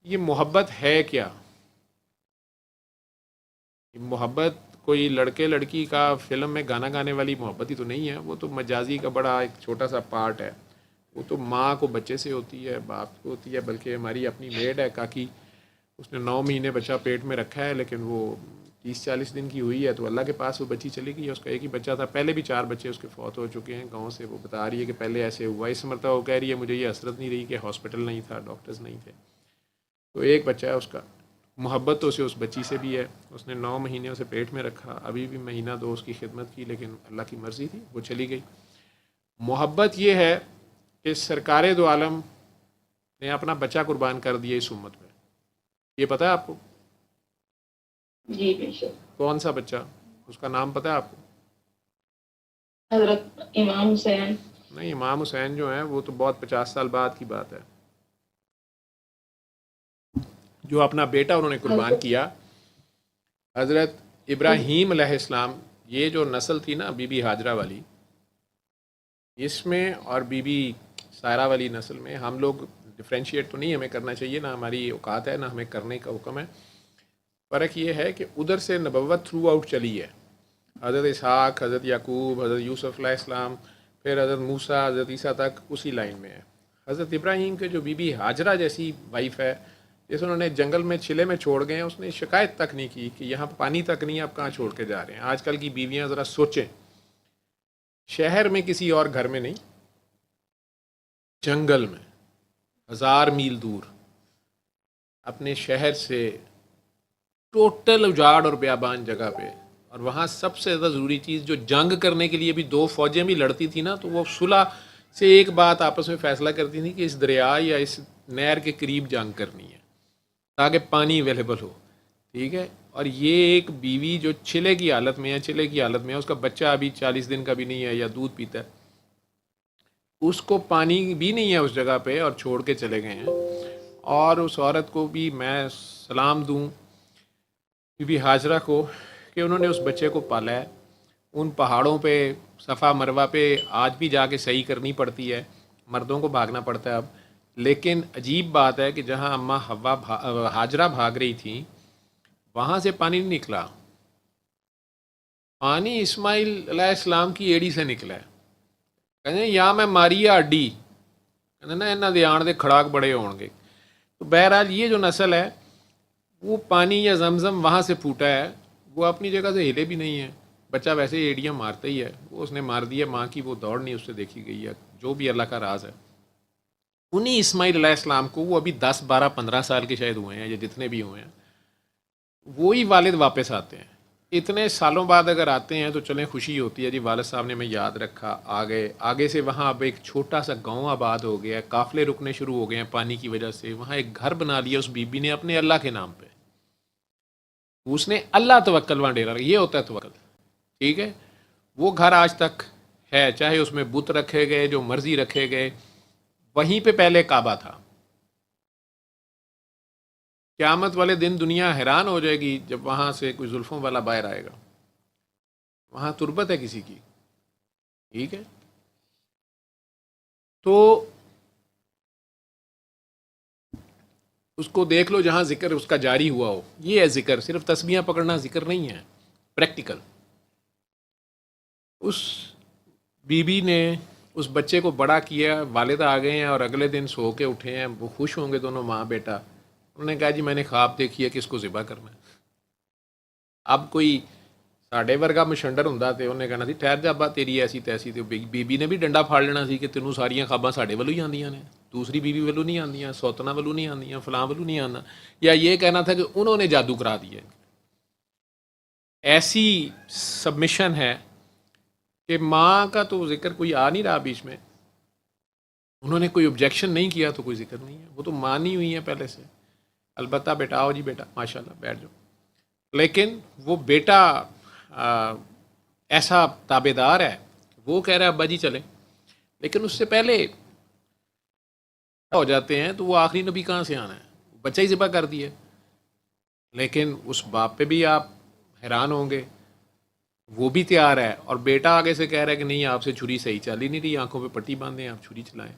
یہ محبت ہے کیا؟ یہ محبت کوئی لڑکے لڑکی کا فلم میں گانا گانے والی محبت ہی تو نہیں ہے، وہ تو مجازی کا بڑا ایک چھوٹا سا پارٹ ہے۔ وہ تو ماں کو بچے سے ہوتی ہے، باپ کو ہوتی ہے، بلکہ ہماری اپنی میڈ ہے کاکی، اس نے 9 مہینے بچہ پیٹ میں رکھا ہے، لیکن وہ 30-40 دن کی ہوئی ہے تو اللہ کے پاس وہ بچی چلی گئی ہے۔ اس کا ایک ہی بچہ تھا، پہلے بھی 4 بچے اس کے فوت ہو چکے ہیں گاؤں سے۔ وہ بتا رہی ہے کہ پہلے ایسے ہوا، اس مرتبہ وہ کہہ رہی ہے مجھے یہ حسرت نہیں رہی کہ ہاسپٹل نہیں تھا، ڈاکٹرز نہیں تھے۔ تو ایک بچہ ہے اس کا، محبت تو اسے اس بچی سے بھی ہے۔ اس نے 9 مہینے اسے پیٹ میں رکھا، ابھی بھی مہینہ دو اس کی خدمت کی، لیکن اللہ کی مرضی تھی وہ چلی گئی۔ محبت یہ ہے کہ سرکار دو عالم نے اپنا بچہ قربان کر دیا اس امت میں۔ یہ پتہ ہے آپ کو جی بے شک۔ کون سا بچہ؟ اس کا نام پتہ ہے آپ کو؟ حضرت امام حسین۔ نہیں، امام حسین جو ہیں وہ تو بہت 50 سال بعد کی بات ہے۔ جو اپنا بیٹا انہوں نے قربان حضرت کیا، حضرت ابراہیم علیہ السلام، یہ جو نسل تھی نا بی بی ہاجرہ والی، اس میں اور بی بی سائرہ والی نسل میں ہم لوگ ڈفرینشیٹ تو نہیں ہمیں کرنا چاہیے، نہ ہماری اوقات ہے، نہ ہمیں کرنے کا حکم ہے۔ فرق یہ ہے کہ ادھر سے نبوت تھرو آؤٹ چلی ہے۔ حضرت اسحاق، حضرت یعقوب، حضرت یوسف علیہ السلام، پھر حضرت موسیٰ، حضرت عیسیٰ تک اسی لائن میں ہے۔ حضرت ابراہیم کے جو بی بی ہاجرہ جیسی وائف ہے، جس انہوں نے جنگل میں چلے میں چھوڑ گئے ہیں، اس نے شکایت تک نہیں کی کہ یہاں پانی تک نہیں، آپ کہاں چھوڑ کے جا رہے ہیں۔ آج کل کی بیویاں ذرا سوچیں، شہر میں کسی اور گھر میں نہیں، جنگل میں 1000 میل دور اپنے شہر سے ٹوٹل اجاڑ اور بیابان جگہ پہ، اور وہاں سب سے زیادہ ضروری چیز جو جنگ کرنے کے لیے بھی 2 فوجیں بھی لڑتی تھی نا، تو وہ صلح سے ایک بات آپس میں فیصلہ کرتی تھی کہ اس دریا یا اس نہر کے قریب جنگ کرنی ہے تاکہ پانی اویلیبل ہو، ٹھیک ہے۔ اور یہ ایک بیوی جو چلے کی حالت میں ہے، چلے کی حالت میں ہے، اس کا بچہ ابھی 40 دن کا بھی نہیں ہے یا دودھ پیتا ہے، اس کو پانی بھی نہیں ہے اس جگہ پہ اور چھوڑ کے چلے گئے ہیں۔ اور اس عورت کو بھی میں سلام دوں، بی بی ہاجرہ کو، کہ انہوں نے اس بچے کو پالا ہے۔ ان پہاڑوں پہ صفا مروہ پہ آج بھی جا کے صحیح کرنی پڑتی ہے، مردوں کو بھاگنا پڑتا ہے اب، لیکن عجیب بات ہے کہ جہاں اماں حوا ہاجرہ بھاگ رہی تھیں وہاں سے پانی نہیں نکلا، پانی اسماعیل علیہ السلام کی ایڑی سے نکلا ہے۔ کہتے ہیں یا میں ماری اڈی، کہتے ہیں نا انہاں دے آن دے کھڑاک بڑے ہون گے۔ تو بہرحال یہ جو نسل ہے وہ پانی یا زمزم وہاں سے پھوٹا ہے، وہ اپنی جگہ سے ہلے بھی نہیں ہے۔ بچہ ویسے ہی ایڑیاں مارتا ہی ہے، وہ اس نے مار دیا، ماں کی وہ دوڑ نہیں اس سے دیکھی گئی ہے، جو بھی اللہ کا راز ہے۔ انہی اسماعیل علیہ السلام کو، وہ ابھی 10 12 15 سال کے شاید ہوئے ہیں یا جتنے بھی ہوئے ہیں، وہی والد واپس آتے ہیں۔ اتنے سالوں بعد اگر آتے ہیں تو چلیں خوشی ہوتی ہے، جی والد صاحب نے ہمیں یاد رکھا، آ گئے۔ آگے سے وہاں اب ایک چھوٹا سا گاؤں آباد ہو گیا ہے، قافلے رکنے شروع ہو گئے ہیں پانی کی وجہ سے، وہاں ایک گھر بنا لیا اس بی بی نے اپنے اللہ کے نام پہ، اس نے اللہ توکل وہاں ڈیرا، یہ ہوتا ہے توکل، ٹھیک ہے۔ وہ گھر آج تک ہے، چاہے اس میں بت رکھے گئے جو مرضی رکھے گئے، وہیں پہ پہلے کعبہ تھا۔ قیامت والے دن دنیا حیران ہو جائے گی جب وہاں سے کوئی زلفوں والا باہر آئے گا، وہاں تربت ہے کسی کی، ٹھیک ہے۔ تو اس کو دیکھ لو جہاں ذکر اس کا جاری ہوا ہو، یہ ہے ذکر، صرف تسبیحاں پکڑنا ذکر نہیں ہے، پریکٹیکل۔ اس بی بی نے اس بچے کو بڑا کیا، والد آ گئے ہیں اور اگلے دن سو کے اٹھے ہیں، وہ خوش ہوں گے دونوں ماں بیٹا، انہوں نے کہا جی میں نے خواب دیکھی ہے کہ اس کو ذبح کرنا ہے۔ اب کوئی ساڈے ورگا مشنڈر ہوندا تے انہیں کہنا سی ٹھہر جا با تیری ایسی تیسی، تے بی بی نے بھی ڈنڈا پھاڑ لینا سی کہ تینوں ساریاں خواباں ساڈے ولوں ہی آندیاں نے، دوسری بی بی ولوں نہیں آندیاں، سوتنا ولوں نہیں آندیاں، فلاں ولوں نہیں آنا، یا یہ کہنا تھا کہ انہوں نے جادو کرا دیا۔ ایسی سبمیشن ہے کہ ماں کا تو ذکر کوئی آ نہیں رہا بیچ میں، انہوں نے کوئی آبجیکشن نہیں کیا تو کوئی ذکر نہیں ہے، وہ تو مانی ہوئی ہیں پہلے سے۔ البتہ بیٹا آؤ جی بیٹا ماشاء اللہ بیٹھ جاؤ، لیکن وہ بیٹا ایسا تابے دار ہے، وہ کہہ رہا ہے ابا جی چلیں، لیکن اس سے پہلے ہو جاتے ہیں تو وہ آخری نبی کہاں سے آنا ہے، بچہ ہی ذبح کر دیا۔ لیکن اس باپ پہ بھی آپ حیران ہوں گے، وہ بھی تیار ہے، اور بیٹا آگے سے کہہ رہا ہے کہ نہیں آپ سے چھری صحیح چل ہی نہیں رہی، آنکھوں پہ پٹی باندھیں آپ چھری چلائیں۔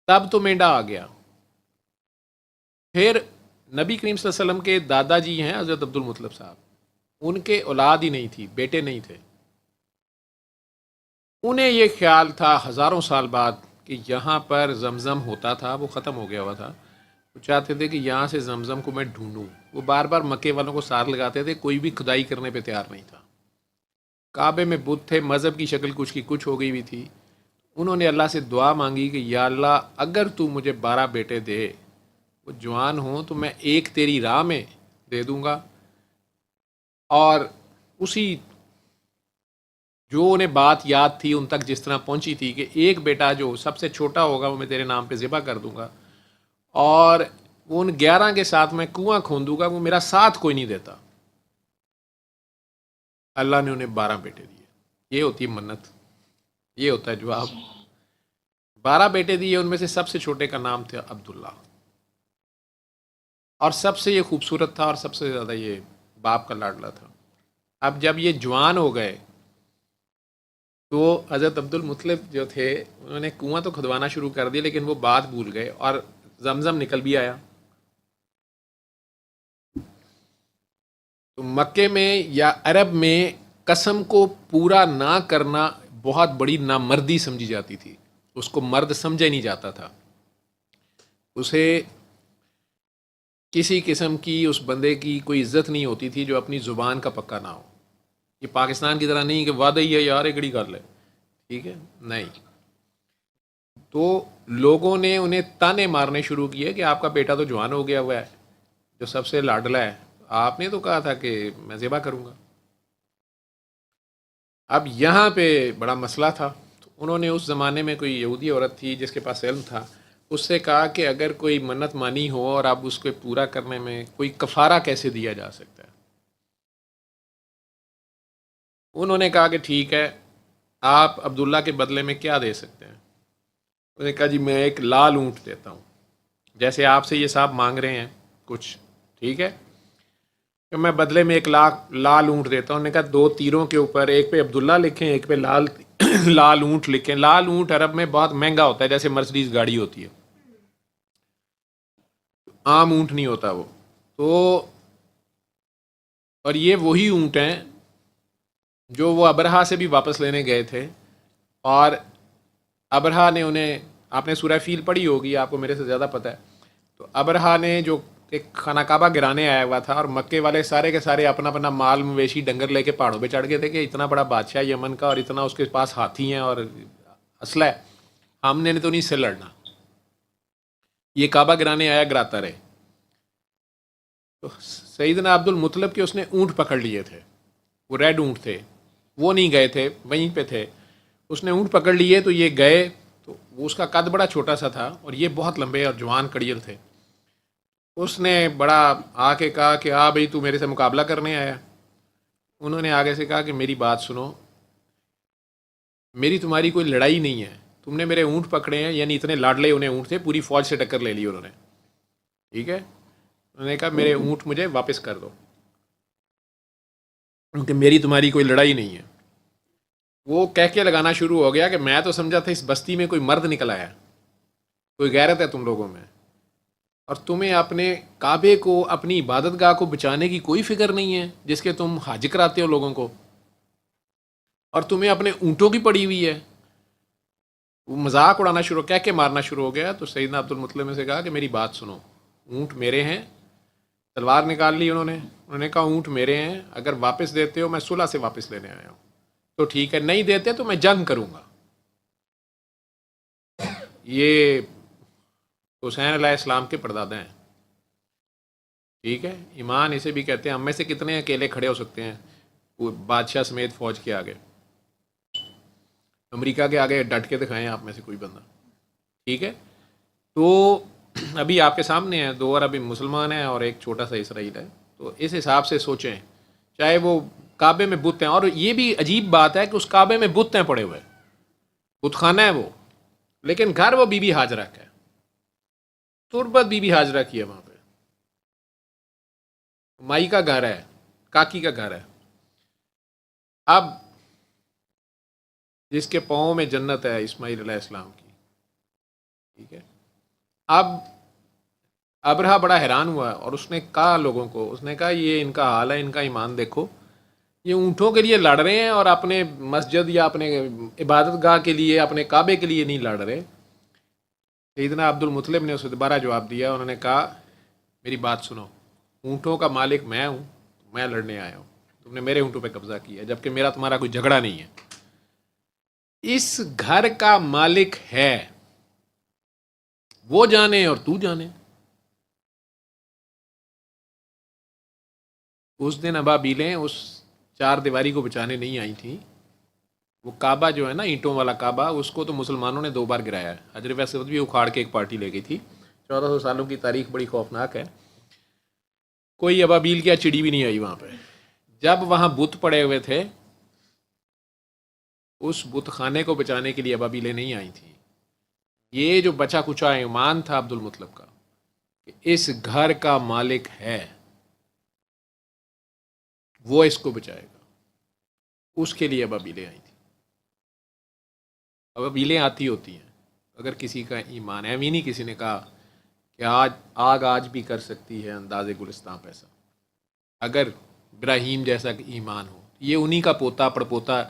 تب تو مینڈا آ گیا، پھر نبی کریم صلی اللہ علیہ وسلم کے دادا جی ہیں حضرت عبد المطلب صاحب، ان کے اولاد ہی نہیں تھی، بیٹے نہیں تھے. انہیں یہ خیال تھا ہزاروں سال بعد کہ یہاں پر زمزم ہوتا تھا، وہ ختم ہو گیا ہوا تھا. وہ چاہتے تھے کہ یہاں سے زمزم کو میں ڈھونڈوں. وہ بار بار مکے والوں کو ساتھ لگاتے تھے، کوئی بھی کھدائی کرنے پہ تیار نہیں تھا. کعبے میں بت تھے، مذہب کی شکل کچھ کی کچھ ہو گئی ہوئی تھی. انہوں نے اللہ سے دعا مانگی کہ یا اللہ اگر تو مجھے 12 بیٹے دے، وہ جوان ہوں تو میں ایک تیری راہ میں دے دوں گا، اور اسی جو انہیں بات یاد تھی ان تک جس طرح پہنچی تھی کہ ایک بیٹا جو سب سے چھوٹا ہوگا وہ میں تیرے نام پہ ذبح کر دوں گا، اور ان 11 کے ساتھ میں کنواں کھود دوں گا، وہ میرا ساتھ کوئی نہیں دیتا. اللہ نے انہیں 12 بیٹے دیے. یہ ہوتی ہے منت، یہ ہوتا ہے جواب. 12 بیٹے دیے، ان میں سے سب سے چھوٹے کا نام تھا عبداللہ، اور سب سے یہ خوبصورت تھا، اور سب سے زیادہ یہ باپ کا لاڈلا تھا. اب جب یہ جوان ہو گئے تو حضرت عبد المطلب جو تھے انہوں نے کنواں تو کھدوانا شروع کر دیا، لیکن وہ بات بھول گئے اور زمزم نکل بھی آیا. تو مکے میں یا عرب میں قسم کو پورا نہ کرنا بہت بڑی نامردی سمجھی جاتی تھی، اس کو مرد سمجھا ہی نہیں جاتا تھا. اسے کسی قسم کی اس بندے کی کوئی عزت نہیں ہوتی تھی جو اپنی زبان کا پکا نہ ہو. یہ پاکستان کی طرح نہیں کہ وعدہ ہی ہے یار ایک گڑی کر لے، ٹھیک ہے، نہیں. تو لوگوں نے انہیں تانے مارنے شروع کیے کہ آپ کا بیٹا تو جوان ہو گیا ہوا ہے، جو سب سے لاڈلا ہے، آپ نے تو کہا تھا کہ میں ذبح کروں گا. اب یہاں پہ بڑا مسئلہ تھا. تو انہوں نے اس زمانے میں کوئی یہودی عورت تھی جس کے پاس علم تھا، اس سے کہا کہ اگر کوئی منت مانی ہو اور اب اس کو پورا کرنے میں کوئی کفارہ کیسے دیا جا سکتا ہے. انہوں نے کہا کہ ٹھیک ہے، آپ عبداللہ کے بدلے میں کیا دے سکتے ہیں. انہوں نے کہا جی میں ایک لال اونٹ دیتا ہوں، جیسے آپ سے یہ صاحب مانگ رہے ہیں کچھ، ٹھیک ہے، کہ میں بدلے میں ایک لال اونٹ دیتا ہوں. انہوں نے کہا 2 تیروں کے اوپر ایک پہ عبداللہ لکھیں، ایک پہ لال اونٹ لکھیں. لال اونٹ عرب میں بہت مہنگا ہوتا ہے، جیسے مرسڈیز گاڑی ہوتی ہے، عام اونٹ نہیں ہوتا وہ. تو اور یہ وہی اونٹ ہیں جو وہ ابرہا سے بھی واپس لینے گئے تھے، اور ابرہا نے انہیں، آپ نے سورہ فیل پڑھی ہوگی، آپ کو میرے سے زیادہ پتہ ہے. تو ابرہا نے جو ایک خانہ کعبہ گرانے آیا ہوا تھا، اور مکے والے سارے کے سارے اپنا اپنا مال مویشی ڈنگر لے کے پہاڑوں پہ چڑھ گئے تھے کہ اتنا بڑا بادشاہ یمن کا اور اتنا اس کے پاس ہاتھی ہیں اور اسلحہ ہے، ہم نے تو نہیں سے لڑنا. یہ کعبہ گرانے آیا، گراتا رہے. تو سیدنا عبد المطلب کے اس نے اونٹ پکڑ لیے تھے، وہ ریڈ اونٹ تھے، وہ نہیں گئے تھے، وہیں پہ تھے. اس نے اونٹ پکڑ لیے تو یہ گئے، تو وہ اس کا قد بڑا چھوٹا سا تھا اور یہ بہت لمبے اور جوان کڑیل تھے. اس نے بڑا آ کے کہا کہ بھئی تو میرے سے مقابلہ کرنے آیا. انہوں نے آگے سے کہا کہ میری بات سنو، میری تمہاری کوئی لڑائی نہیں ہے، تم نے میرے اونٹ پکڑے ہیں، یعنی اتنے لاڈلے انہیں اونٹ تھے، پوری فوج سے ٹکر لے لی انہوں نے، ٹھیک ہے. انہوں نے کہا میرے اونٹ مجھے واپس کر دو، کیونکہ میری تمہاری کوئی لڑائی نہیں ہے. وہ کہہ کے لگانا شروع ہو گیا کہ میں تو سمجھا تھا اس بستی میں کوئی مرد نکل آیا، کوئی غیرت ہے تم لوگوں میں، اور تمہیں اپنے کعبے کو، اپنی عبادت گاہ کو بچانے کی کوئی فکر نہیں ہے جس کے تم حج کراتے ہو لوگوں کو، اور تمہیں اپنے اونٹوں کی پڑی ہوئی ہے. وہ مذاق اڑانا شروع، کہہ کے مارنا شروع ہو گیا. تو سیدنا عبد المطلب نے سے کہا کہ میری بات سنو، اونٹ میرے ہیں. تلوار نکال لی انہوں نے کہا اونٹ میرے ہیں، اگر واپس دیتے ہو میں صلح سے واپس لینے آیا ہوں، تو ٹھیک ہے، نہیں دیتے تو میں جنگ کروں گا. یہ حسین علیہ السلام کے پردادا ہیں، ٹھیک ہے، ایمان اسے بھی کہتے ہیں. ہم میں سے کتنے اکیلے کھڑے ہو سکتے ہیں وہ بادشاہ سمیت فوج کے آگے، امریکہ کے آگے ڈٹ کے دکھائیں آپ میں سے کوئی بندہ، ٹھیک ہے. تو ابھی آپ کے سامنے ہیں 2 عرب مسلمان ہیں اور ایک چھوٹا سا اسرائیل ہے. تو اس حساب سے سوچیں، چاہے وہ کعبے میں بت ہیں، اور یہ بھی عجیب بات ہے کہ اس کعبے میں بت ہیں پڑے ہوئے، بت خانہ ہے وہ، لیکن گھر وہ بی بی ہاجرہ کا ہے، تربت بی بی ہاجرہ کی ہے وہاں پہ، مائی کا گھر ہے، کاکی کا گھر ہے. اب جس کے پاؤں میں جنت ہے اسماعیل علیہ السلام کی، ٹھیک ہے. اب ابرہا بڑا حیران ہوا اور اس نے کہا لوگوں کو، اس نے کہا یہ ان کا حال ہے، ان کا ایمان دیکھو، یہ اونٹوں کے لیے لڑ رہے ہیں اور اپنے مسجد یا اپنے عبادت گاہ کے لیے، اپنے کعبے کے لیے نہیں لڑ رہے۔ سیدنا عبد المطلب نے اسے دوبارہ جواب دیا، انہوں نے کہا میری بات سنو، اونٹوں کا مالک میں ہوں، میں لڑنے آیا ہوں، تم نے میرے اونٹوں پہ قبضہ کیا جبکہ میرا تمہارا کوئی جھگڑا نہیں ہے۔ اس گھر کا مالک ہے، وہ جانے اور تو جانے۔ اس دن ابابیلیں اس چار دیواری کو بچانے نہیں آئی تھیں۔ وہ کعبہ جو ہے نا، اینٹوں والا کعبہ، اس کو تو مسلمانوں نے 2 بار گرایا ہے۔ حجر اسود بھی اکھاڑ کے ایک پارٹی لے گئی تھی۔ 1400 سالوں کی تاریخ بڑی خوفناک ہے، کوئی ابابیل کیا چڑی بھی نہیں آئی وہاں پہ۔ جب وہاں بت پڑے ہوئے تھے، اس بت خانے کو بچانے کے لیے ابابیلیں نہیں آئی تھیں۔ یہ جو بچا کچا ایمان تھا عبد المطلب کا کہ اس گھر کا مالک ہے، وہ اس کو بچائے گا، اس کے لیے ابابیلیں آئی تھیں۔ ابابیلیں آتی ہوتی ہیں اگر کسی کا ایمان ہے۔ امینی کسی نے کہا کہ آج بھی کر سکتی ہے انداز گلستان پیسہ، اگر ابراہیم جیسا ایمان ہو۔ یہ انہی کا پوتا پڑپوتا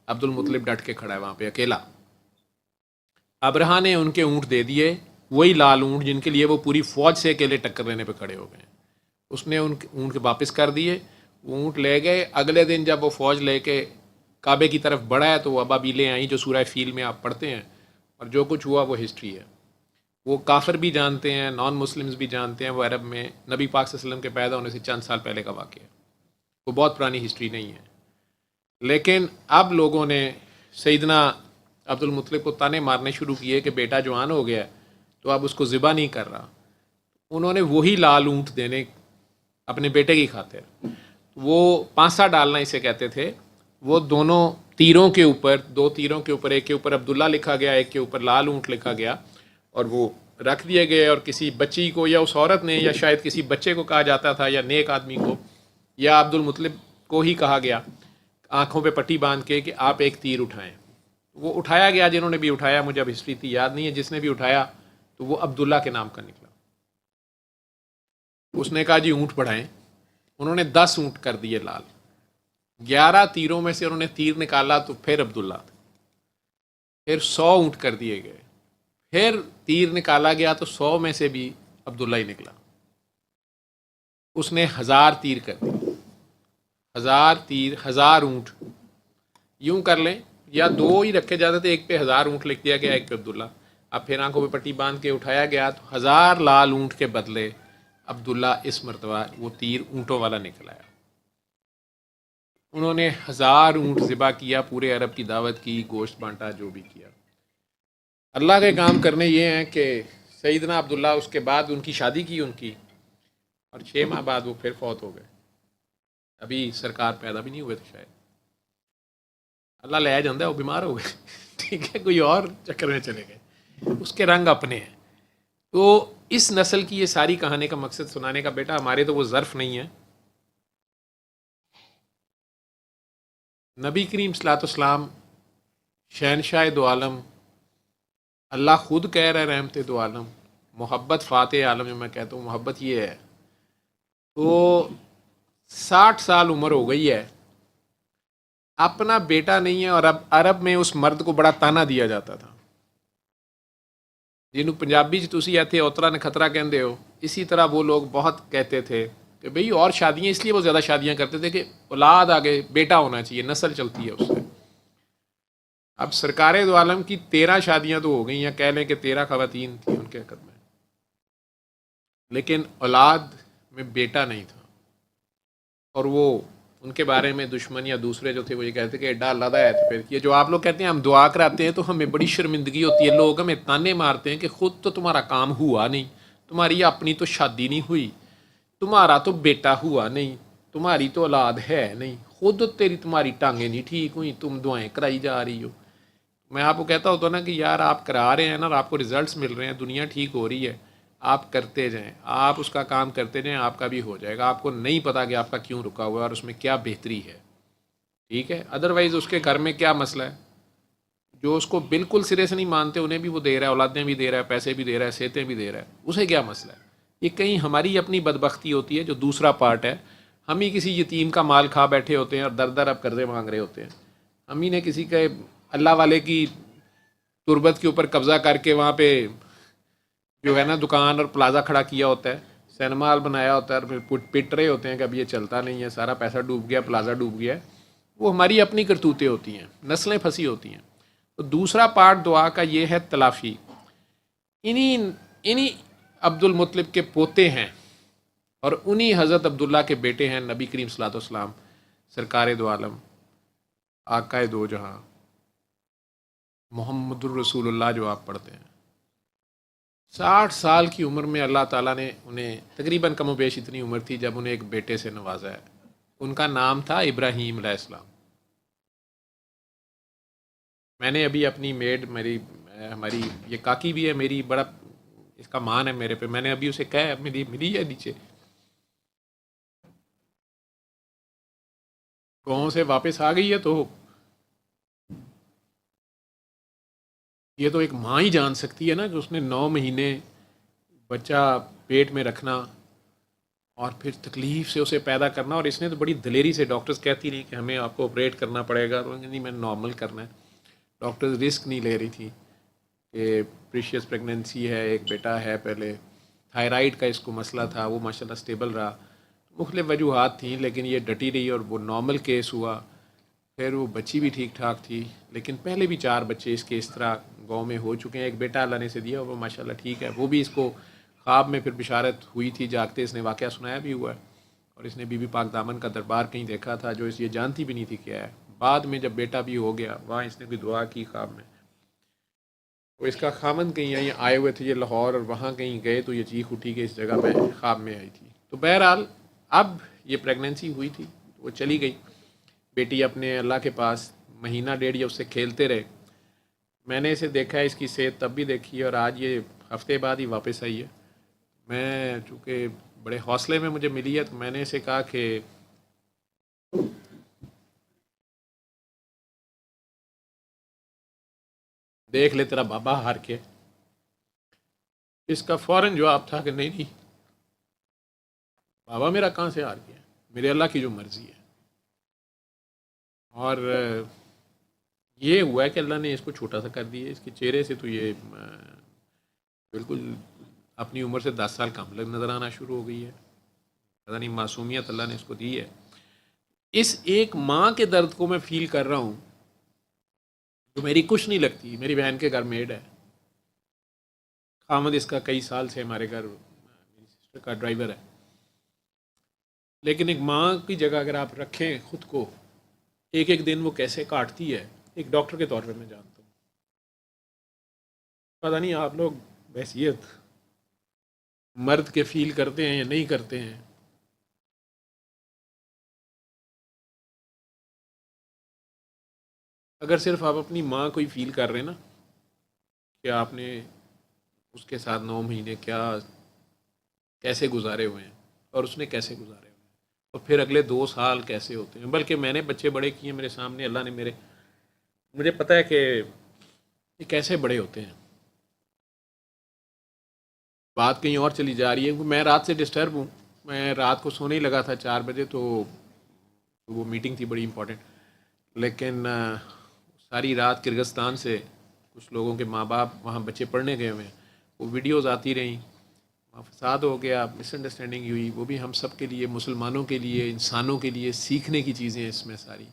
عبد المطلب ڈٹ کے کھڑا ہے وہاں پہ اکیلا۔ ابرہا نے ان کے اونٹ دے دیے، وہی لال اونٹ جن کے لیے وہ پوری فوج سے اکیلے ٹکر لینے پہ کھڑے ہو گئے۔ اس نے ان اونٹ کے واپس کر دیے، وہ اونٹ لے گئے۔ اگلے دن جب وہ فوج لے کے کعبے کی طرف بڑھا ہے تو وہ ابابیلیں آئیں جو سورہ فیل میں آپ پڑھتے ہیں، اور جو کچھ ہوا وہ ہسٹری ہے۔ وہ کافر بھی جانتے ہیں، نان مسلمز بھی جانتے ہیں، وہ عرب میں نبی پاک صلی اللہ علیہ وسلم کے پیدا ہونے سے چند سال پہلے کا واقعہ ہے، وہ بہت پرانی ہسٹری نہیں ہے۔ لیکن اب لوگوں نے سیدنا عبد المطلب کو تانے مارنے شروع کیے کہ بیٹا جوان ہو گیا تو اب اس کو ذبح نہیں کر رہا۔ انہوں نے وہی لال اونٹ دینے اپنے بیٹے کی خاطر، وہ پانسا ڈالنا اسے کہتے تھے، وہ دونوں تیروں کے اوپر، 2 تیروں کے اوپر، ایک کے اوپر عبداللہ لکھا گیا، ایک کے اوپر لال اونٹ لکھا گیا، اور وہ رکھ دیے گئے۔ اور کسی بچی کو یا اس عورت نے یا شاید کسی بچے کو کہا جاتا تھا یا نیک آدمی کو یا عبد المطلب کو ہی کہا گیا آنکھوں پہ پٹی باندھ کے کہ آپ ایک تیر اٹھائیں۔ وہ اٹھایا گیا، جنہوں نے بھی اٹھایا، مجھے اب ہسٹری تھی یاد نہیں ہے، جس نے بھی اٹھایا تو وہ عبداللہ کے نام کا نکلا۔ اس نے کہا جی اونٹ بڑھائیں، انہوں نے 10 اونٹ کر دیے لال، 11 تیروں میں سے انہوں نے تیر نکالا تو پھر عبداللہ تھا، پھر 100 اونٹ کر دیے گئے، پھر تیر نکالا گیا تو 100 میں سے بھی عبداللہ ہی نکلا۔ اس نے 1000 تیر کر دی، 1000 تیر، 1000 اونٹ، یوں کر لیں، یا 2 ہی رکھے جاتے تھے، ایک پہ 1000 اونٹ لکھ دیا گیا، ایک پہ عبداللہ۔ اب پھر آنکھوں پہ پٹی باندھ کے اٹھایا گیا تو 1000 لال اونٹ کے بدلے عبداللہ اس مرتبہ وہ تیر اونٹوں والا نکل آیا۔ انہوں نے 1000 اونٹ ذبح کیا، پورے عرب کی دعوت کی، گوشت بانٹا، جو بھی کیا۔ اللہ کے کام کرنے یہ ہیں کہ سیدنا عبداللہ اس کے بعد ان کی شادی کی ان کی، اور 6 ماہ بعد وہ پھر فوت ہو گئے۔ ابھی سرکار پیدا بھی نہیں ہوئے تھے شاید، اللہ لے جاندہ ہے، وہ بیمار ہو گئے ٹھیک ہے، کوئی اور چکر میں چلے گئے، اس کے رنگ اپنے ہیں۔ تو اس نسل کی یہ ساری کہانی کا مقصد سنانے کا بیٹا، ہمارے تو وہ ظرف نہیں ہے۔ نبی کریم صلی اللہ علیہ وسلم شہنشاہ دو عالم، اللہ خود کہہ رہا ہے رحمت دو عالم، محبت فاتح عالم، جو میں کہتا ہوں محبت یہ ہے۔ تو 60 سال عمر ہو گئی ہے، اپنا بیٹا نہیں ہے، اور اب عرب میں اس مرد کو بڑا تانا دیا جاتا تھا، جنہوں پنجابی تسی ایتھے اوترا نے خطرہ کہندے ہو، اسی طرح وہ لوگ بہت کہتے تھے کہ بھئی اور شادیاں، اس لیے وہ زیادہ شادیاں کرتے تھے کہ اولاد آگے بیٹا ہونا چاہیے، نسل چلتی ہے اس سے۔ اب سرکار دو عالم کی 13 شادیاں تو ہو گئی ہیں، کہہ لیں کہ 13 خواتین تھیں ان کے عقد میں، لیکن اولاد میں بیٹا نہیں تھا۔ اور وہ ان کے بارے میں دشمن یا دوسرے جو تھے وہ یہ کہتے کہ ایڈا اللہ دا ہے، تو پھر یہ جو آپ لوگ کہتے ہیں ہم دعا کراتے ہیں تو ہمیں بڑی شرمندگی ہوتی ہے، لوگ ہمیں تانے مارتے ہیں کہ خود تو تمہارا کام ہوا نہیں، تمہاری اپنی تو شادی نہیں ہوئی، تمہارا تو بیٹا ہوا نہیں، تمہاری تو اولاد ہے نہیں، خود تمہاری ٹانگیں نہیں ٹھیک ہوئی، تم دعائیں کرائی جا رہی ہو۔ میں آپ کو کہتا ہوتا نا کہ یار آپ کرا رہے ہیں نا، اور آپ کو ریزلٹس مل رہے ہیں، دنیا ٹھیک ہو رہی ہے، آپ کرتے جائیں، آپ اس کا کام کرتے جائیں، آپ کا بھی ہو جائے گا۔ آپ کو نہیں پتا کہ آپ کا کیوں رکا ہوا ہے اور اس میں کیا بہتری ہے، ٹھیک ہے؟ ادروائز اس کے گھر میں کیا مسئلہ ہے، جو اس کو بالکل سرے سے نہیں مانتے انہیں بھی وہ دے رہا ہے، اولادیں بھی دے رہا ہے، پیسے بھی دے رہا ہے، صحتیں بھی دے رہا ہے، اسے کیا مسئلہ ہے؟ یہ کہیں ہماری اپنی بدبختی ہوتی ہے جو دوسرا پارٹ ہے. ہم ہی کسی یتیم کا مال کھا بیٹھے ہوتے ہیں اور در در اب قرضے مانگ رہے ہوتے ہیں. ہم ہی نے کسی کے اللہ والے کی تربت کے اوپر قبضہ کر کے وہاں پہ جو ہے نا دکان اور پلازا کھڑا کیا ہوتا ہے, سینما ہال بنایا ہوتا ہے, اور پھر پٹ رہے ہوتے ہیں کہ اب یہ چلتا نہیں ہے, سارا پیسہ ڈوب گیا, پلازا ڈوب گیا. وہ ہماری اپنی کرتوتیں ہوتی ہیں, نسلیں پھنسی ہوتی ہیں. تو دوسرا پارٹ دعا کا یہ ہے تلافی. انہی عبد المطلب کے پوتے ہیں اور انہی حضرت عبداللہ کے بیٹے ہیں نبی کریم صلی اللہ علیہ وسلم, سرکار دو عالم, آقائے دو جہاں, محمد الرسول اللہ جو آپ پڑھتے ہیں. 60 سال کی عمر میں اللہ تعالیٰ نے انہیں, تقریباً کم و بیش اتنی عمر تھی جب انہیں ایک بیٹے سے نوازا ہے. ان کا نام تھا ابراہیم علیہ السلام. میں نے ابھی اپنی میڈ, ہماری یہ کاکی بھی ہے میری, بڑا اس کا مان ہے میرے پہ, میں نے ابھی اسے کہا میری ملی ہے نیچے, گاؤں سے واپس آ گئی ہے. تو یہ تو ایک ماں ہی جان سکتی ہے نا کہ اس نے 9 مہینے بچہ پیٹ میں رکھنا اور پھر تکلیف سے اسے پیدا کرنا. اور اس نے تو بڑی دلیری سے, ڈاکٹرز کہتی رہی کہ ہمیں آپ کو آپریٹ کرنا پڑے گا, نہیں میں نارمل کرنا ہے. ڈاکٹرز رسک نہیں لے رہی تھی کہ پریشیس پریگننسی ہے, ایک بیٹا ہے, پہلے تھائرائیڈ کا اس کو مسئلہ تھا, وہ ماشاءاللہ سٹیبل رہا. مختلف وجوہات تھیں لیکن یہ ڈٹی رہی اور وہ نارمل کیس ہوا. پھر وہ بچی بھی ٹھیک ٹھاک تھی, لیکن پہلے بھی 4 بچے اس کے اس طرح گاؤں میں ہو چکے ہیں. ایک بیٹا اللہ نے سے دیا, وہ ماشاءاللہ ٹھیک ہے. وہ بھی اس کو خواب میں پھر بشارت ہوئی تھی, جاگتے اس نے واقعہ سنایا بھی ہوا ہے. اور اس نے بی بی پاک دامن کا دربار کہیں دیکھا تھا جو اس یہ جانتی بھی نہیں تھی کیا ہے. بعد میں جب بیٹا بھی ہو گیا وہاں اس نے کوئی دعا کی خواب میں, وہ اس کا خامند کہیں یہیں آئے ہوئے تھے یہ لاہور, اور وہاں کہیں گئے تو یہ چیخ اٹھی کہ اس جگہ میں خواب میں آئی تھی. تو بہرحال اب یہ پریگننسی ہوئی تھی, وہ چلی گئی بیٹی اپنے اللہ کے پاس. مہینہ ڈیڑھ یہ اس سے کھیلتے رہے. میں نے اسے دیکھا ہے, اس کی صحت تب بھی دیکھی ہے, اور آج یہ ہفتے بعد ہی واپس آئی ہے. میں چونکہ بڑے حوصلے میں مجھے ملی ہے تو میں نے اسے کہا کہ دیکھ لے تیرا بابا ہار کے. اس کا فوراً جواب تھا کہ نہیں بابا میرا کہاں سے ہار گیا, میرے اللہ کی جو مرضی ہے. اور یہ ہوا ہے کہ اللہ نے اس کو چھوٹا سا کر دیا. اس کے چہرے سے تو یہ بالکل اپنی عمر سے 10 سال کم نظر آنا شروع ہو گئی ہے. پتہ نہیں معصومیت اللہ نے اس کو دی ہے. اس ایک ماں کے درد کو میں فیل کر رہا ہوں جو میری کچھ نہیں لگتی. میری بہن کے گھر میڈ ہے, خامد اس کا کئی سال سے ہمارے گھر میری سسٹر کا ڈرائیور ہے. لیکن ایک ماں کی جگہ اگر آپ رکھیں خود کو, ایک ایک دن وہ کیسے کاٹتی ہے, ایک ڈاکٹر کے طور پہ میں جانتا ہوں. پتہ نہیں آپ لوگ بحیثیت مرد کے فیل کرتے ہیں یا نہیں کرتے ہیں. اگر صرف آپ اپنی ماں کو ہی فیل کر رہے ہیں نا کہ آپ نے اس کے ساتھ 9 مہینے کیسے گزارے ہوئے ہیں اور اس نے کیسے گزارے ہوئے ہیں, اور پھر اگلے 2 سال کیسے ہوتے ہیں. بلکہ میں نے بچے بڑے کیے میرے سامنے, اللہ نے مجھے پتہ ہے کہ یہ کیسے بڑے ہوتے ہیں. بات کہیں اور چلی جا رہی ہے. میں رات سے ڈسٹرب ہوں, میں رات کو سونے ہی لگا تھا 4 بجے, تو وہ میٹنگ تھی بڑی امپورٹنٹ. لیکن ساری رات کرغزستان سے کچھ لوگوں کے ماں باپ وہاں بچے پڑھنے گئے ہوئے ہیں, وہ ویڈیوز آتی رہیں, وہاں فساد ہو گیا, مس انڈرسٹینڈنگ ہوئی. وہ بھی ہم سب کے لیے, مسلمانوں کے لیے, انسانوں کے لیے سیکھنے کی چیزیں ہیں اس میں ساری.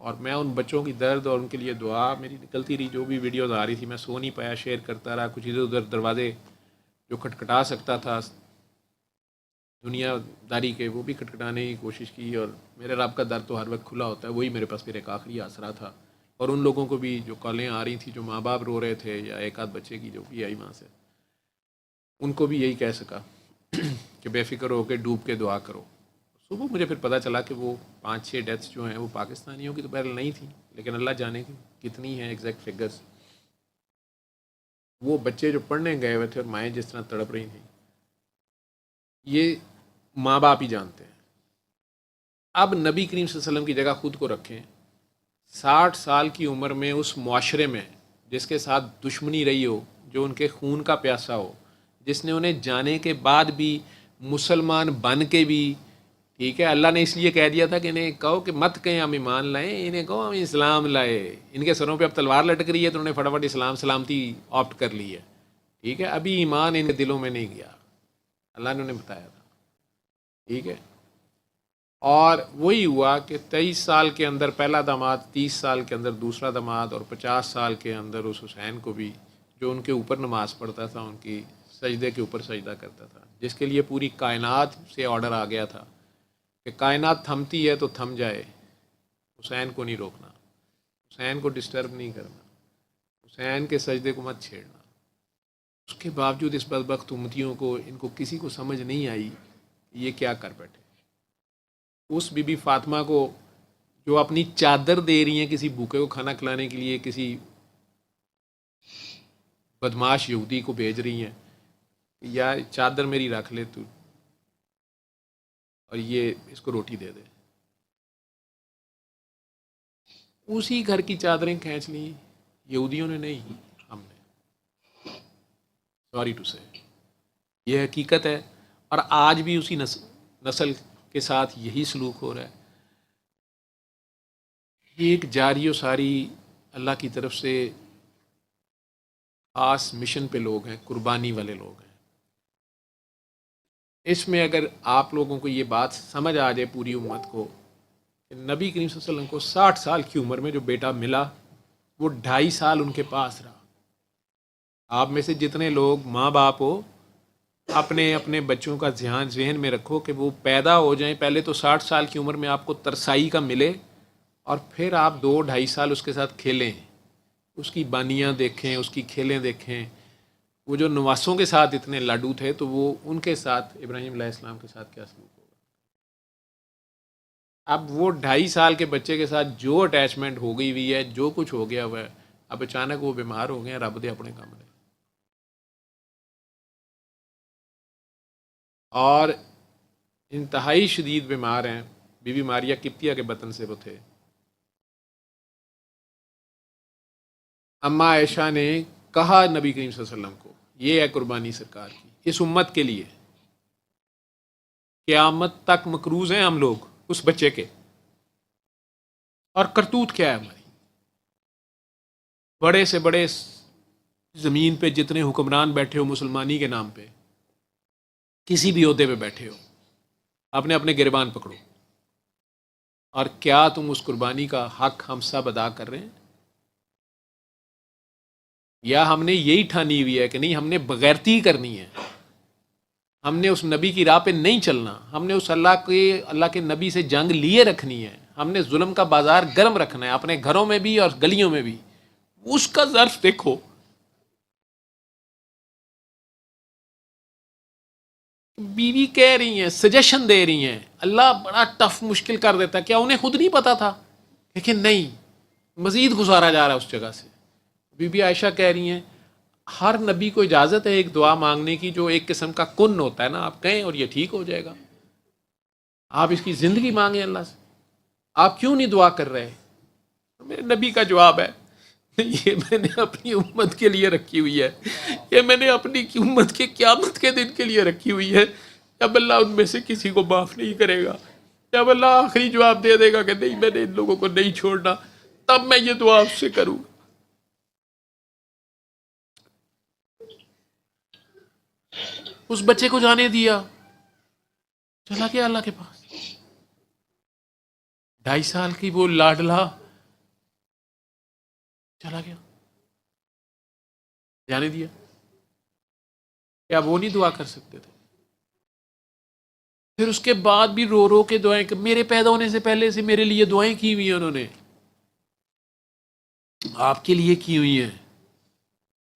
اور میں ان بچوں کی درد اور ان کے لیے دعا میری نکلتی رہی. جو بھی ویڈیوز آ رہی تھی میں سو نہیں پایا, شیئر کرتا رہا. کچھ ادھر ادھر دروازے جو کھٹکھٹا سکتا تھا دنیا داری کے وہ بھی کھٹکھٹانے کی کوشش کی. اور میرے رب کا در تو ہر وقت کھلا ہوتا ہے, وہی میرے پاس پھر ایک آخری آسرا تھا. اور ان لوگوں کو بھی جو کالیں آ رہی تھیں, جو ماں باپ رو رہے تھے, یا ایک آدھ بچے کی جو بھی آئی وہاں سے, ان کو بھی یہی کہہ سکا کہ بے فکر ہو کے ڈوب کے دعا کرو. صبح مجھے پھر پتہ چلا کہ وہ 5-6 ڈیتھس جو ہیں وہ پاکستانیوں کی تو بہرحال نہیں تھیں, لیکن اللہ جانے کی کتنی ہیں ایگزیکٹ فگرز. وہ بچے جو پڑھنے گئے ہوئے تھے اور مائیں جس طرح تڑپ رہی تھیں, یہ ماں باپ ہی جانتے ہیں. اب نبی کریم صلی اللہ علیہ وسلم کی جگہ خود کو رکھیں. 60 سال کی عمر میں اس معاشرے میں جس کے ساتھ دشمنی رہی ہو, جو ان کے خون کا پیاسا ہو, جس نے انہیں جانے کے بعد بھی مسلمان بن کے بھی، ٹھیک ہے، اللہ نے اس لیے کہہ دیا تھا کہ انہیں کہو کہ مت کہیں ہم ایمان لائیں، انہیں کہو ہم اسلام لائے. ان کے سروں پہ اب تلوار لٹک رہی ہے تو انہوں نے فٹافٹ اسلام سلامتی آپٹ کر لی ہے. ٹھیک ہے، ابھی ایمان ان کے دلوں میں نہیں گیا، اللہ نے انہیں بتایا تھا. ٹھیک ہے، اور وہی ہوا کہ 23 سال کے اندر پہلا داماد، 30 سال کے اندر دوسرا داماد، اور 50 سال کے اندر اس حسین کو بھی، جو ان کے اوپر نماز پڑھتا تھا، ان کی سجدے کے اوپر سجدہ کرتا تھا، جس کے لیے پوری کائنات سے آرڈر آ گیا تھا کہ کائنات تھمتی ہے تو تھم جائے، حسین کو نہیں روکنا، حسین کو ڈسٹرب نہیں کرنا، حسین کے سجدے کو مت چھیڑنا. اس کے باوجود اس بدبخت امتیوں کو، ان کو کسی کو سمجھ نہیں آئی یہ کیا کر بیٹھے. اس بی بی فاطمہ کو جو اپنی چادر دے رہی ہیں کسی بھوکے کو کھانا کھلانے کے لیے، کسی بدماش یہودی کو بھیج رہی ہیں، یا چادر میری رکھ لے تو، اور یہ اس کو روٹی دے دے. اسی گھر کی چادریں کھینچ لی یہودیوں نے، نہیں ہم نے. سوری ٹو سے، یہ حقیقت ہے. اور آج بھی اسی نسل کے ساتھ یہی سلوک ہو رہا ہے. یہ ایک جاری و ساری اللہ کی طرف سے خاص مشن پہ لوگ ہیں، قربانی والے لوگ ہیں. اس میں اگر آپ لوگوں کو یہ بات سمجھ آ جائے پوری امت کو کہ نبی کریم صلی اللہ علیہ وسلم کو 60 سال کی عمر میں جو بیٹا ملا وہ 2.5 سال ان کے پاس رہا. آپ میں سے جتنے لوگ ماں باپ ہو، اپنے اپنے بچوں کا ذہن میں رکھو کہ وہ پیدا ہو جائیں، پہلے تو 60 سال کی عمر میں آپ کو ترسائی کا ملے، اور پھر آپ 2-2.5 سال اس کے ساتھ کھیلیں، اس کی بانیاں دیکھیں، اس کی کھیلیں دیکھیں. وہ جو نواسوں کے ساتھ اتنے لاڈو تھے تو وہ ان کے ساتھ ابراہیم علیہ السلام کے ساتھ کیا سلوک ہوگا. اب وہ 2.5 سال کے بچے کے ساتھ جو اٹیچمنٹ ہو گئی ہوئی ہے، جو کچھ ہو گیا ہوا ہے، اب اچانک وہ بیمار ہو گئے ہیں، رب دے اپنے کام نے. اور انتہائی شدید بیمار ہیں. بی بی ماریہ قبطیہ کے بطن سے وہ تھے. اماں عائشہ نے کہا نبی کریم صلی اللہ علیہ وسلم کو، یہ ہے قربانی سرکار کی اس امت کے لیے، قیامت تک مقروض ہیں ہم لوگ اس بچے کے. اور کرتوت کیا ہے ہماری، بڑے سے بڑے زمین پہ جتنے حکمران بیٹھے ہو مسلمانی کے نام پہ، کسی بھی عہدے پہ بیٹھے ہو، اپنے اپنے گریبان پکڑو. اور کیا تم اس قربانی کا حق ہم سب ادا کر رہے ہیں، یا ہم نے یہی ٹھانی ہوئی ہے کہ نہیں ہم نے بغیرتی کرنی ہے، ہم نے اس نبی کی راہ پہ نہیں چلنا، ہم نے اس اللہ کے نبی سے جنگ لیے رکھنی ہے، ہم نے ظلم کا بازار گرم رکھنا ہے، اپنے گھروں میں بھی اور گلیوں میں بھی. اس کا ظرف دیکھو. بیوی کہہ رہی ہیں، سجیشن دے رہی ہیں، اللہ بڑا ٹف مشکل کر دیتا ہے. کیا انہیں خود نہیں پتا تھا؟ لیکن نہیں، مزید گزارا جا رہا ہے اس جگہ سے. بی بی عائشہ کہہ رہی ہیں ہر نبی کو اجازت ہے ایک دعا مانگنے کی جو ایک قسم کا کن ہوتا ہے نا، آپ کہیں اور یہ ٹھیک ہو جائے گا. آپ اس کی زندگی مانگیں اللہ سے، آپ کیوں نہیں دعا کر رہے؟ میرے نبی کا جواب ہے یہ میں نے اپنی امت کے لیے رکھی ہوئی ہے، یہ میں نے اپنی امت کے قیامت کے دن کے لیے رکھی ہوئی ہے. جب اللہ ان میں سے کسی کو معاف نہیں کرے گا، جب اللہ آخری جواب دے دے گا کہ نہیں میں نے ان لوگوں کو نہیں چھوڑنا، تب میں یہ دعا اس سے کروں. اس بچے کو جانے دیا، چلا گیا اللہ کے پاس. 2.5 سال کی وہ لاڈلا چلا گیا، جانے دیا. کیا وہ نہیں دعا کر سکتے تھے؟ پھر اس کے بعد بھی رو رو کے دعائیں، میرے پیدا ہونے سے پہلے سے میرے لیے دعائیں کی ہوئی ہیں انہوں نے، آپ کے لیے کی ہوئی ہیں.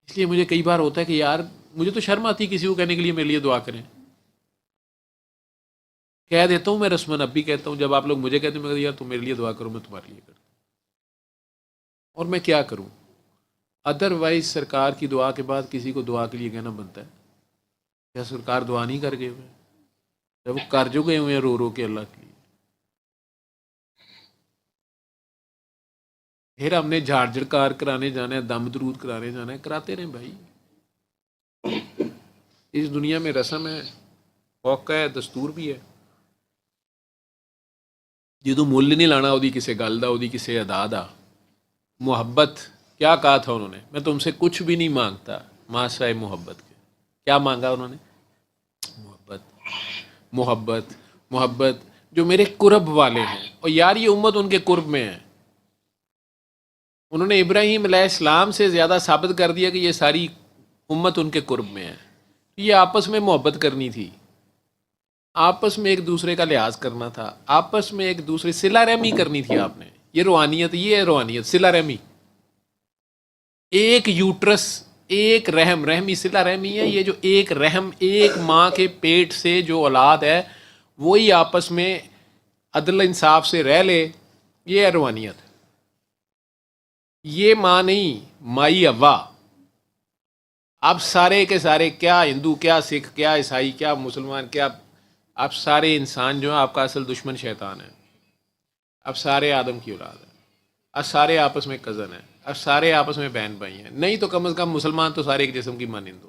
اس لیے مجھے کئی بار ہوتا ہے کہ یار مجھے تو شرم آتی کسی کو کہنے کے لیے میرے لیے دعا کریں. کہہ دیتا ہوں میں رسمن، اب بھی کہتا ہوں، جب آپ لوگ مجھے کہتے ہیں میں یار تم میرے لیے دعا کرو، میں تمہارے لیے کرتا ہوں. اور میں کیا کروں؟ ادر وائز سرکار کی دعا کے بعد کسی کو دعا کے لیے کہنا بنتا ہے؟ کیا سرکار دعا نہیں کر گئے ہوئے؟ جب وہ کر جو گئے ہوئے ہیں رو رو کے اللہ کے لیے. پھر ہم نے جھاڑ جھڑکار کرانے جانا ہے، دم درود کرانے جانا ہے، کراتے رہیں بھائی. اس دنیا میں رسم ہے، موقع ہے، دستور بھی ہے. جدوں مل نہیں لانا وہ کسی گل کا، وہ کسی ادا کا. محبت کیا کہا تھا انہوں نے؟ میں تم سے کچھ بھی نہیں مانگتا ماں سوائے محبت کے. کیا مانگا انہوں نے؟ محبت. محبت محبت جو میرے قرب والے ہیں. اور یار یہ امت ان کے قرب میں ہے. انہوں نے ابراہیم علیہ السلام سے زیادہ ثابت کر دیا کہ یہ ساری امت ان کے قرب میں ہے. یہ آپس میں محبت کرنی تھی، آپس میں ایک دوسرے کا لحاظ کرنا تھا، آپس میں ایک دوسرے صلہ رحمی کرنی تھی آپ نے. یہ روحانیت، یہ ہے روحانیت، صلہ رحمی. ایک یوٹرس، ایک رحم، رحمی صلہ رحمی ہے. یہ جو ایک رحم، ایک ماں کے پیٹ سے جو اولاد ہے وہی آپس میں عدل انصاف سے رہ لے، یہ ہے روحانیت. یہ ماں نہیں، مائی ہوا. آپ سارے کے سارے، کیا ہندو، کیا سکھ، کیا عیسائی، کیا مسلمان، کیا آپ سارے انسان جو ہیں آپ کا اصل دشمن شیطان ہے. اب سارے آدم کی اولاد ہیں، اب سارے آپس میں کزن ہیں، اب سارے آپس میں بہن بھائی ہیں. نہیں تو کم از کم مسلمان تو سارے ایک جسم کی مانند ہو.